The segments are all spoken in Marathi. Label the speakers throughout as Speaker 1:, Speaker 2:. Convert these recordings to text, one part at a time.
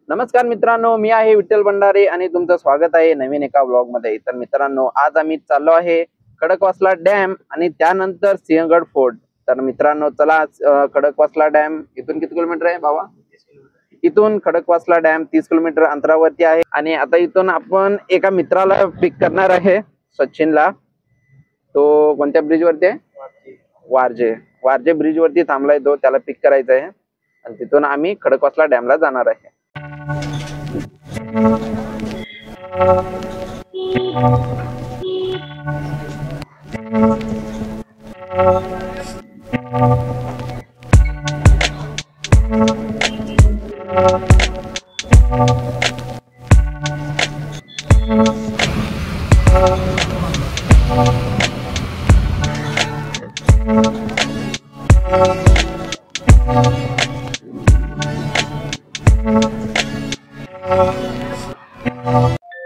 Speaker 1: नमस्कार मित्रांनो, मी आहे विठ्ठल भंडारे आणि तुमचं स्वागत आहे नवीन एका ब्लॉग मध्ये। तर मित्रांनो, आज आम्ही चाललो आहे खडकवासला डॅम आणि त्यानंतर सिंहगड फोर्ट। तर मित्रांनो चला, खडकवासला डॅम इथून किती किलोमीटर आहे बाबा? इथून खडकवासला डॅम 30 किलोमीटर अंतरावरती आहे आणि आता इथून आपण एका मित्राला पिक करणार आहे, सचिनला। तो कोणत्या ब्रिज वरती आहे? वारजे ब्रिज वरती थांबलाय तो, त्याला पिक करायचं आहे आणि तिथून आम्ही खडकवासला डॅमला जाणार आहे।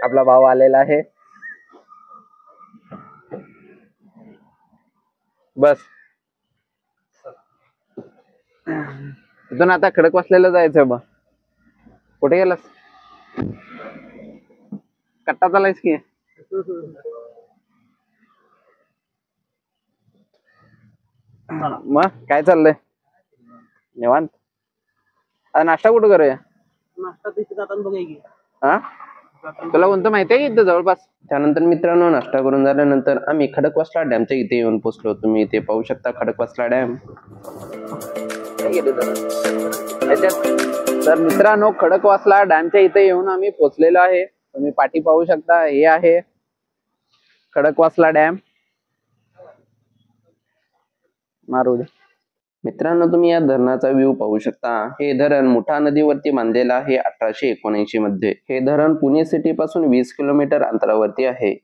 Speaker 1: आपला भाव आलेला आहे, बस इथून आता खडकवासल्याला जायचं बा। कुठे गेलास? कट्टा चालायस की? मग काय चाललंय? निवांत? नाश्ता कुठं करूया?
Speaker 2: नाश्ता तिथे जाताना बघाय की.
Speaker 1: हा, तुला कोणतं माहिती आहे इथं जवळपास? त्यानंतर मित्रांनो, नाश्ता करून झाल्यानंतर आम्ही खडकवासला डॅमच्या इथे येऊन पोहोचलो। तुम्ही इथे पाहू शकता खडकवासला डॅम। तर मित्रांनो, खडकवासला डॅमच्या इथे येऊन आम्ही पोहोचलेलो आहे। तुम्ही पाठी पाहू शकता, हे आहे खडकवासला डॅम। मारू दे मित्रांनो, तुम्ही या धरणाचा व्ह्यू पाहू शकता। हे धरण मुठा नदीवरती बांधलेलं आहे 1879 मध्ये। हे धरण पुणे सिटी पासून 20 किलोमीटर अंतरावरती आहे।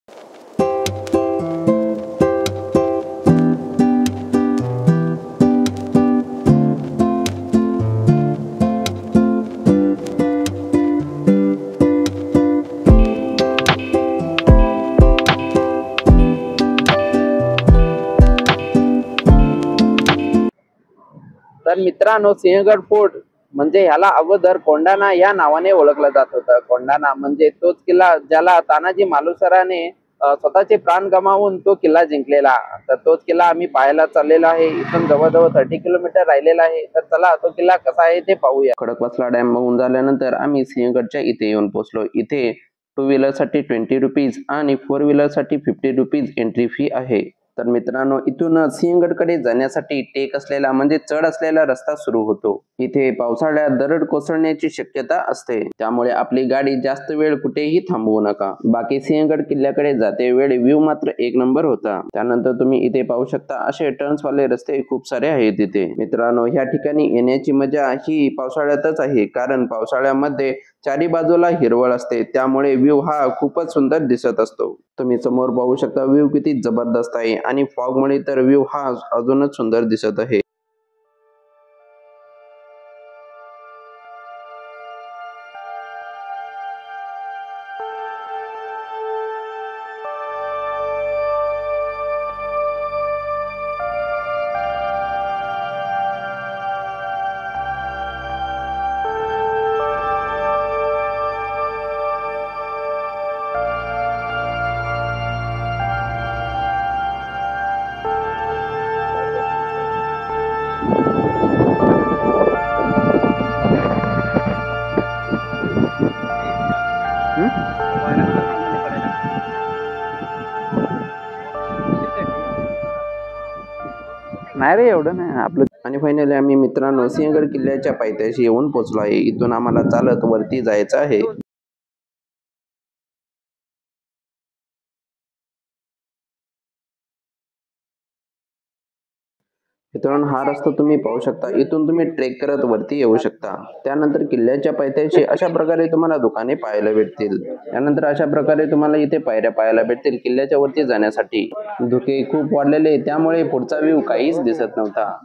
Speaker 1: तर मित्रांनो, सिंहगड फोर्ट म्हणजे ह्याला अगोदर कोंढाणा या नावाने ओळखलं जात होतं। कोंढाणा म्हणजे तोच किल्ला ज्याला तानाजी मालुसराने स्वतःचे प्राण गमावून तो किल्ला जिंकलेला। तर तोच किल्ला आम्ही पाहायला चाललेलो आहे। इथून जवळजवळ 30 किलोमीटर राहिलेला आहे। तर चला तो किल्ला कसा आहे ते पाहूया। खडकवासला डॅम बघून झाल्यानंतर आम्ही सिंहगडच्या इथे येऊन पोहोचलो। इथे 2 व्हीलर साठी 20 रुपीज आणि 4 व्हीलर साठी 50 रुपीज एंट्री फी आहे। तर मित्रांनो, इथून सिंहगडकडे जाण्यासाठी टेक असलेला म्हणजे चढ असलेला रस्ता सुरू होतो। इथे पावसाळ्यात दरड कोसळण्याची शक्यता असते, त्यामुळे आपली गाडी जास्त वेळ कुठेही थांबवू नका। बाकी सिंहगड किल्ल्याकडे जाते वेळ व्ह्यू मात्र एक नंबर होता। त्यानंतर तुम्ही इथे पाहू शकता असे टर्न्स वाले रस्ते खूप सारे आहेत इथे। मित्रांनो, ह्या ठिकाणी येण्याची मजा ही पावसाळ्यातच आहे, कारण पावसाळ्यामध्ये चारी बाजूला हिरवळ असते, त्यामुळे व्ह्यू हा खूपच सुंदर दिसत असतो। तुम्ही समोर पाहू शकता व्ह्यू किती जबरदस्त आहे आणि फॉग मुळे तर व्ह्यू हा अजूनच सुंदर दिसत आहे। नाही रे, एवढं नाही आपलं। आणि फायनली आम्ही मित्रांनो सिंहगड किल्ल्याच्या पायथ्याशी येऊन पोहोचलो आहे। इथून आम्हाला चालत वरती जायचं आहे। मित्रांनो, हा रस्ता तुम्ही पाहू शकता। इथून तुम्ही ट्रेक करत वरती येऊ शकता। त्यानंतर किल्ल्याच्या पायथ्याशी अशा प्रकारे तुम्हाला दुकाने पाहायला भेटतील। त्यानंतर अशा प्रकारे तुम्हाला इथे पायऱ्या पाहायला भेटतील किल्ल्याच्या वरती जाण्यासाठी। धुके खूप वाढलेले, त्यामुळे पुढचा व्ह्यू काहीच दिसत नव्हता।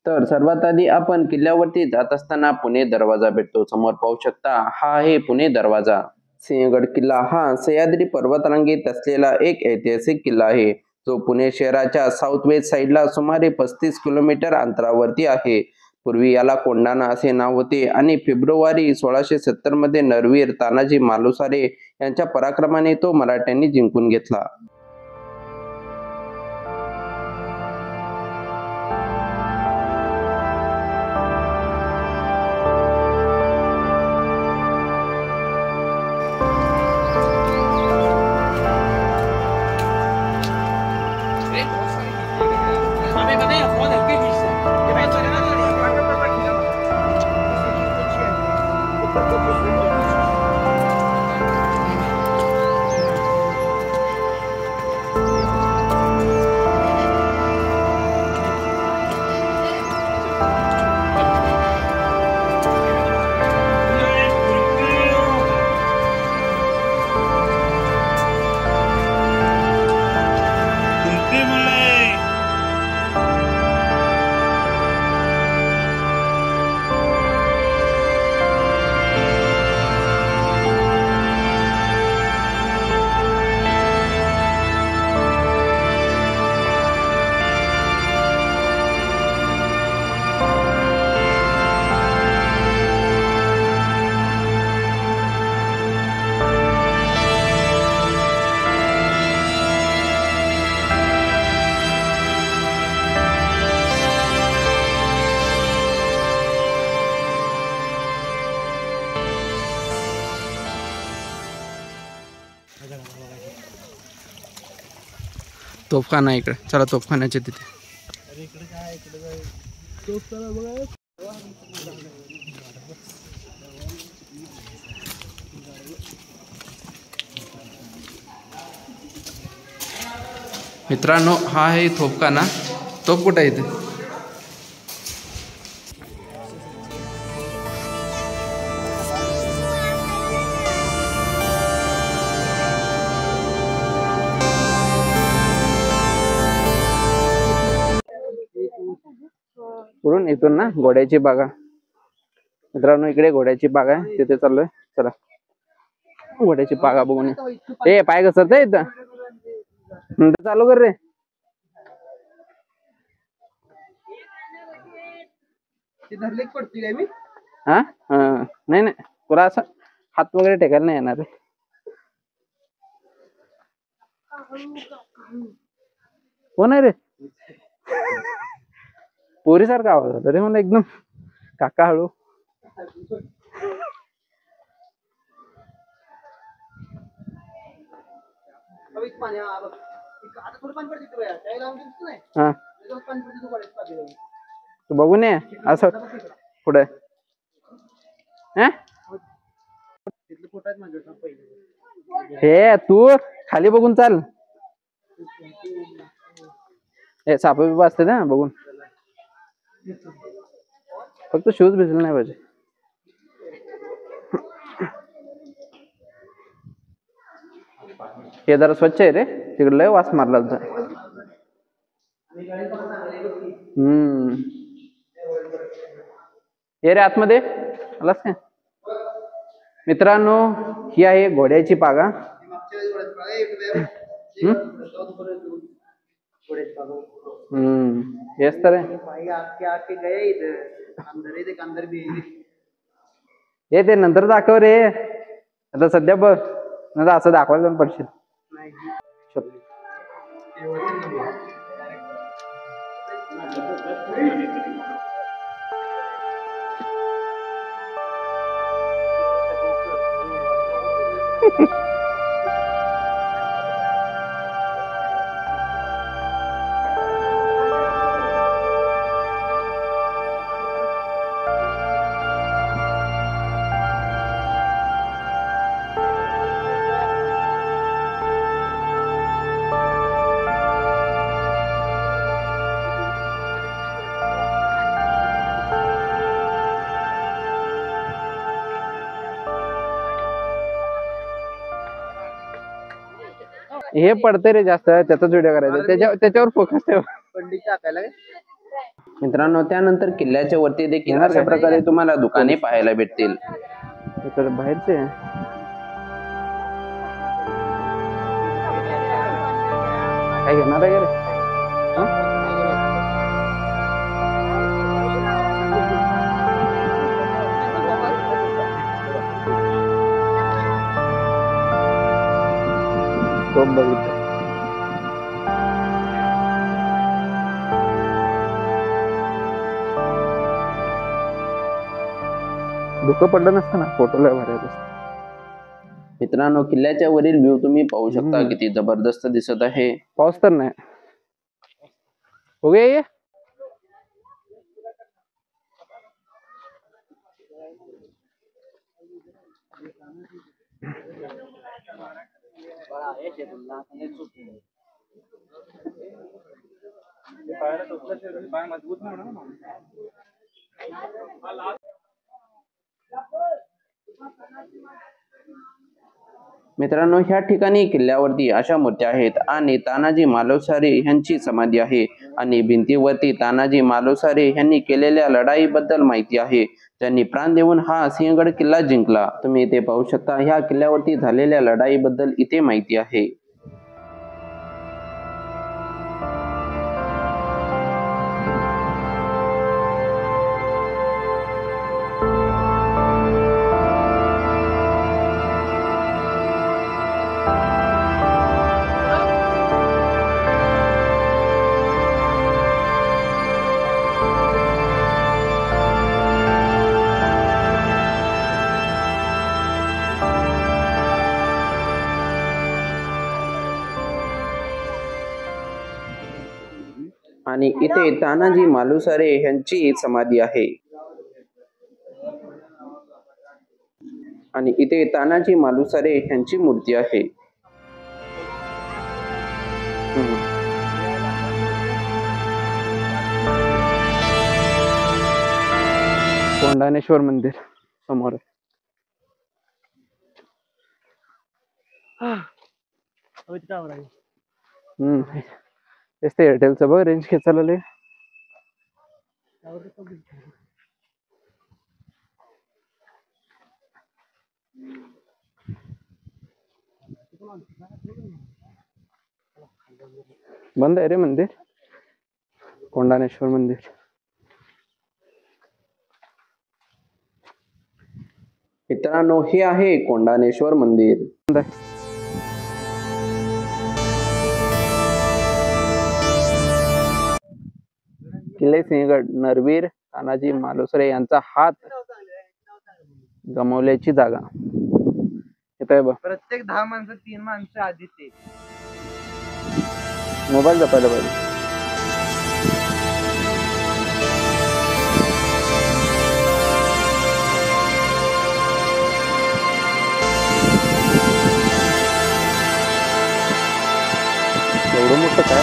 Speaker 1: तर सर्वात आधी आपण किल्ल्यावरती जात असताना पुणे दरवाजा भेटतो। समोर पाहू शकता, हा आहे पुणे दरवाजा। सिंहगड किल्ला हा सह्याद्री पर्वतरांगेत असलेला एक ऐतिहासिक किल्ला आहे, जो पुणे शहराच्या साऊथ वेस्ट साईडला सुमारे 35 किलोमीटर अंतरावरती आहे. पूर्वी याला कोंढाणा असे नाव होते आणि फेब्रुवारी 1670 मध्ये नरवीर तानाजी मालुसरे यांच्या पराक्रमाने तो मराठ्यांनी जिंकून घेतला. तोफखाना इकडे, चला तोफखान्याच्या तिथे. मित्रांनो, हा आहे तोफखाना. तोफ कुठे आहे इथे? पुढून इथून ना घोड्याची बागा. मित्रांनो, इकडे घोड्याची बाग आहे, तिथे चाललोय. चला घोड्याची बागा बघून ए पाय घसरत इथं चालू कर रे. हा नाही नाही, तुला असं हात वगैरे टेकायला नाही येणार रे. कोण आहे रे? पोरीसारखा आवाज होता रे मला एकदम. काका हळू. हा तू बघून ये असं पुढे. हे तू खाली बघून चाल. हे साप बिपा असते ना बघून. फक्त शूज भिजले नाही पाहिजे. हे जरा स्वच्छ आहे रे, तिकडे लय वास मारला होता. हे रे आतमध्ये आलास काय? मित्रांनो, ही आहे घोड्याची बागा. हेच तर आहे. हे ते नंतर दाखव रे, आता सध्या बघ, नंतर असं दाखवायला पण पडशील. हे पडते रे जास्त, त्याचाच व्हिडिओ करायचा, त्याच्यावर फोकस ठेव. मित्रांनो, त्यानंतर किल्ल्याच्या वरती देखील अशा प्रकारे तुम्हाला दुकाने पाहायला भेटतील. बाहेरचे
Speaker 3: काय घेणार आहे रे? तो बघितलं. धुकं पडलं नसतं ना, फोटो लय भारी आले असते.
Speaker 1: मित्रांनो, किल्ल्याच्या वरील व्ह्यू तुम्ही पाहू शकता,
Speaker 3: हम्म.
Speaker 1: किती जबरदस्त दिसत आहे.
Speaker 3: पाऊस तर नाही. हो गया ये.
Speaker 1: मित्रांनो, ह्या ठिकाणी किल्ल्यावरती अशा मूर्त्या आहेत आणि तानाजी मालुसरे यांची समाधी आहे आणि भिंतीवरती तानाजी मालुसरे यांनी केलेल्या लढाईबद्दल माहिती आहे. त्यांनी प्राण देऊन हा सिंहगड किल्ला जिंकला. तुम्ही इथे पाहू शकता, ह्या किल्ल्यावरती झालेल्या लढाईबद्दल इथे माहिती आहे. आणि इथे तानाजी मालुसरे यांची समाधी आहे. आणि इथे तानाजी मालुसरे यांची मूर्ती आहे.
Speaker 3: कोंडाणेश्वर मंदिर समोर आहे. तेच ते एअरटेलचं बघ, रेंज खेचायला लय. बंद आहे रे मंदिर, कोंडाणेश्वर मंदिर.
Speaker 1: मित्रांनो, हे आहे कोंडाणेश्वर मंदिर.
Speaker 3: बंद आहे. किल्ले सिंहगड नरवीर तानाजी मालुसरे यांचा हात गमावल्याची जागा. येतोय बघ,
Speaker 2: प्रत्येक 10 माणसं 3 माणसं आधी ते
Speaker 3: मोबाईल जपायला पाहिजे. एवढं मोठं काय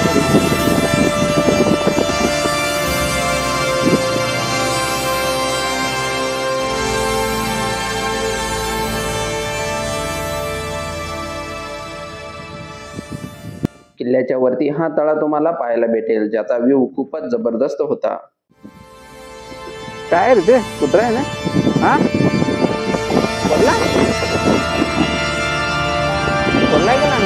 Speaker 1: किल्ल्याच्या वरती हा तळा तुम्हाला पाहायला भेटेल, ज्याचा व्ह्यू खूपच जबरदस्त होता.
Speaker 3: काय रे ते कुत्रा आहे ना? हा बोलला बोललाय का ना?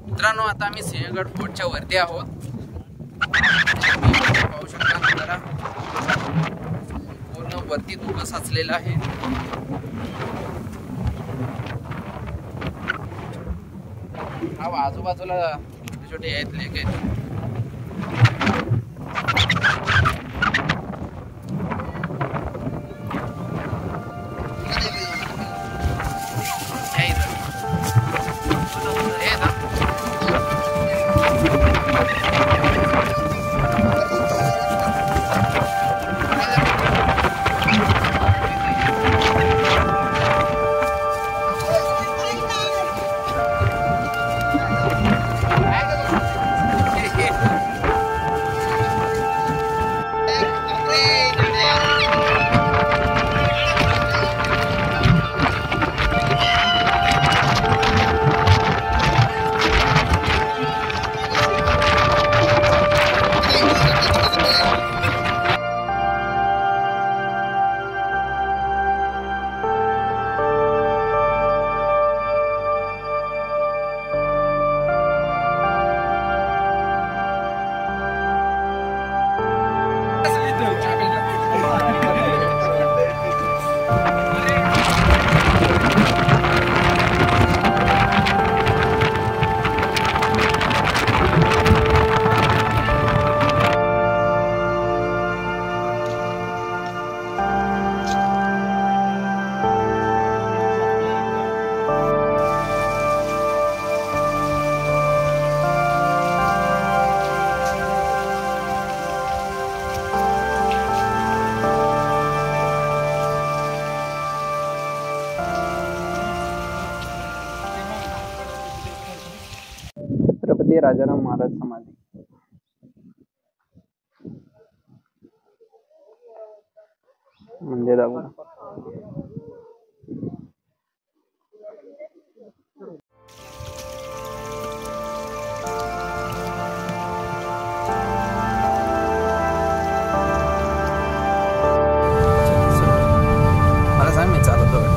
Speaker 1: मित्रांनो, आता आम्ही सिंहगड फोर्टच्या वरती आहोत. पाहू शकता जरा, पूर्ण वरती धुकं साचलेलं आहे. हा आजूबाजूला छोटे छोटे आहेत लेक आहेत.
Speaker 3: संभाजी राजाराम महाराज समाधी. म्हणजे दाखवू.
Speaker 1: मला सांग मी चालवतो.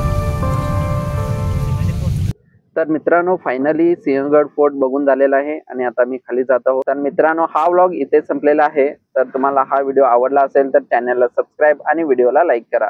Speaker 1: तर मित्रांनो फायनली सिंहगड फोर्ट बघून झालेला आहे आणि आता मी खाली जात आहोत. तर मित्रांनो हा व्लॉग इथे संपलेला आहे. तर तुम्हाला हा व्हिडिओ आवडला असेल तर चॅनलला सबस्क्राईब आणि व्हिडिओला लाईक करा.